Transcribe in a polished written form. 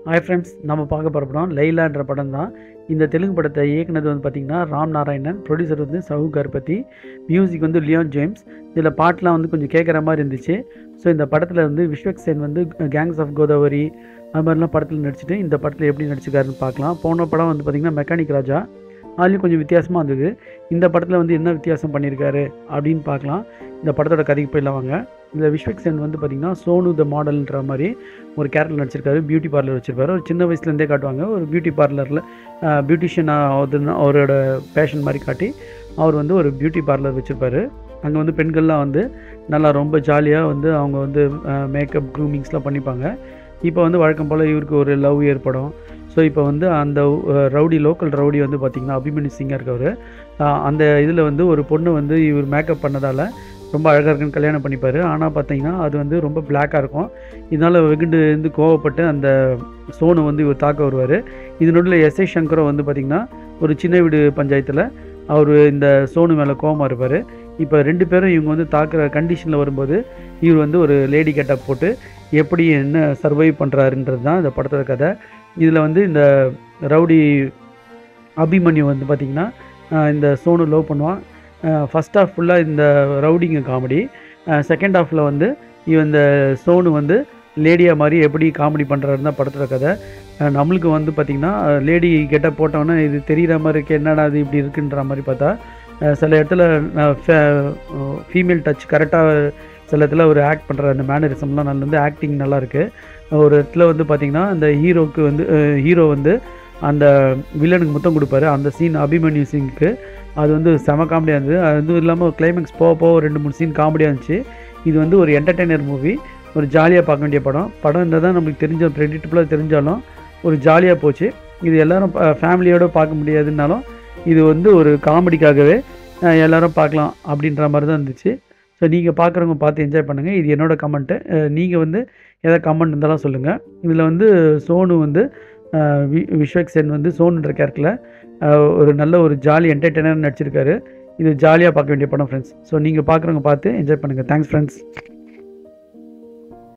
Hi friends, நம்ம பார்க்க போகிற படம் லைலான்ற படம் தான். இந்த தெலுங்கு படத்தை இயக்குனது வந்து பார்த்திங்கன்னா ராம் நாராயணன், ப்ரொடியூசர் வந்து சவு கர்பதி, மியூசிக் வந்து லியோன் ஜேம்ஸ். இதில் பாட்டெலாம் வந்து கொஞ்சம் கேட்குற மாதிரி இருந்துச்சு. ஸோ இந்த படத்தில் வந்து விஸ்வக் சேன் வந்து கேங்ஸ் ஆஃப் கோதாவரி அது மாதிரிலாம் படத்தில் நடிச்சுட்டு இந்த படத்தில் எப்படி நடிச்சிருக்காருன்னு பார்க்கலாம். போன படம் வந்து பார்த்திங்கன்னா மெக்கானிக் ராஜா, அதுலேயும் கொஞ்சம் வித்தியாசமாக இருந்தது. இந்த படத்தில் வந்து என்ன வித்தியாசம் பண்ணியிருக்காரு அப்படின்னு பார்க்கலாம். இந்த படத்தோட கதைக்கு போயிடலாம் வாங்க. இந்த விஸ்வக் சேன் வந்து பார்த்திங்கன்னா சோனு த மாடல்ன்ற மாதிரி ஒரு கேரக்டர் நடிச்சிருக்காரு. பியூட்டி பார்லர் வச்சுருப்பாரு. ஒரு சின்ன வயசுலேருந்தே காட்டுவாங்க. ஒரு பியூட்டி பார்லரில் பியூட்டிஷியன் ஆகுதுன்னு அவரோட பேஷன் மாதிரி காட்டி அவர் வந்து ஒரு பியூட்டி பார்லர் வச்சுருப்பாரு. அங்கே வந்து பெண்கள்லாம் வந்து நல்லா ரொம்ப ஜாலியாக வந்து அவங்க வந்து மேக்கப் க்ரூமிங்ஸ்லாம் பண்ணிப்பாங்க. இப்போ வந்து வழக்கம் போல் இவருக்கு ஒரு லவ் ஏற்படும். ஸோ இப்போ வந்து அந்த லோக்கல் ரவுடி வந்து பார்த்திங்கன்னா அபிமன்யு சிங்காக இருக்கவர். அந்த இதில் வந்து ஒரு பொண்ணு வந்து இவர் மேக்கப் பண்ணதால் ரொம்ப அழகாக இருக்குன்னு கல்யாணம் பண்ணிப்பார். ஆனால் பார்த்தீங்கன்னா அது வந்து ரொம்ப பிளாக்காக இருக்கும். இதனால் வெகுண்டு இருந்து கோவப்பட்டு அந்த சோனு வந்து இவர் தாக்க வருவார். இதனுடைய எஸ்ஐ சங்கரும் வந்து பார்த்திங்கன்னா ஒரு சின்ன வீடு பஞ்சாயத்தில் அவர் இந்த சோனு மேலே கோவமாக இருப்பார். இப்போ 2 பேரும் இவங்க வந்து தாக்குற கண்டிஷனில் வரும்போது இவர் வந்து ஒரு லேடி கெட்டப் போட்டு எப்படி என்ன சர்வைவ் பண்ணுறாருன்றது தான் இந்த படத்தோட கதை. இதில் வந்து இந்த ரவுடி அபிமன்யு வந்து பார்த்திங்கன்னா இந்த சோனு லவ் பண்ணுவான். ஃபஸ்ட் ஹாஃப் ஃபுல்லாக இந்த ரவுடிங்க காமெடி. செகண்ட் ஹாஃபில் வந்து இந்த சோனு வந்து லேடியாக மாதிரி எப்படி காமெடி பண்ணுறாருன்னு தான் படத்தோட கதை. நம்மளுக்கு வந்து பார்த்திங்கன்னா லேடி கெட்டப் போட்டோன்னே இது தெரிகிற மாதிரி இருக்குது, என்னடா அது இப்படி இருக்குன்ற மாதிரி பார்த்தா சில இடத்துல ஃபீமேல் டச் கரெக்டாக சில இடத்துல ஒரு ஆக்ட் பண்ணுற அந்த மேனரிசம்லாம் நல்லா வந்து ஆக்டிங் நல்லாயிருக்கு. ஒரு இடத்துல வந்து பார்த்திங்கன்னா அந்த ஹீரோ வந்து அந்த வில்லனுக்கு முத்தம் கொடுப்பாரு. அந்த சீன் அபிமன்யு சிங்க்கு அது வந்து செம காமெடியாக இருந்தது. அதுவும் இல்லாமல் கிளைமேக்ஸ் போக 2-3 சீன் காமெடியாக இருந்துச்சு. இது வந்து ஒரு என்டர்டெய்னர் மூவி, ஒரு ஜாலியாக பார்க்க வேண்டிய படம் இருந்தால் தான் நம்மளுக்கு தெரிஞ்ச ப்ரெடிக்டபுளாக தெரிஞ்சாலும் ஒரு ஜாலியாக போச்சு. இது எல்லோரும் ஃபேமிலியோடு பார்க்க முடியாதுன்னாலும் இது வந்து ஒரு காமெடிக்காகவே எல்லோரும் பார்க்கலாம் அப்படின்ற மாதிரி தான் இருந்துச்சு. ஸோ நீங்கள் பார்க்குறவங்க பார்த்து என்ஜாய் பண்ணுங்கள். இது என்னோடய கமெண்ட்டு. நீங்கள் வந்து எதாவது கமெண்ட் இருந்தாலும் சொல்லுங்கள். இதில் வந்து சோனு வந்து விஸ்வக் சேன் வந்து சோனுன்ற கேரக்டரில் ஒரு நல்ல ஒரு ஜாலி என்டர்டெய்னர் நடிச்சிருக்காரு. இது ஜாலியாக பார்க்க வேண்டிய படம் ஃப்ரெண்ட்ஸ். ஸோ நீங்கள் பார்க்குறவங்க பார்த்து என்ஜாய் பண்ணுங்கள். Thanks friends.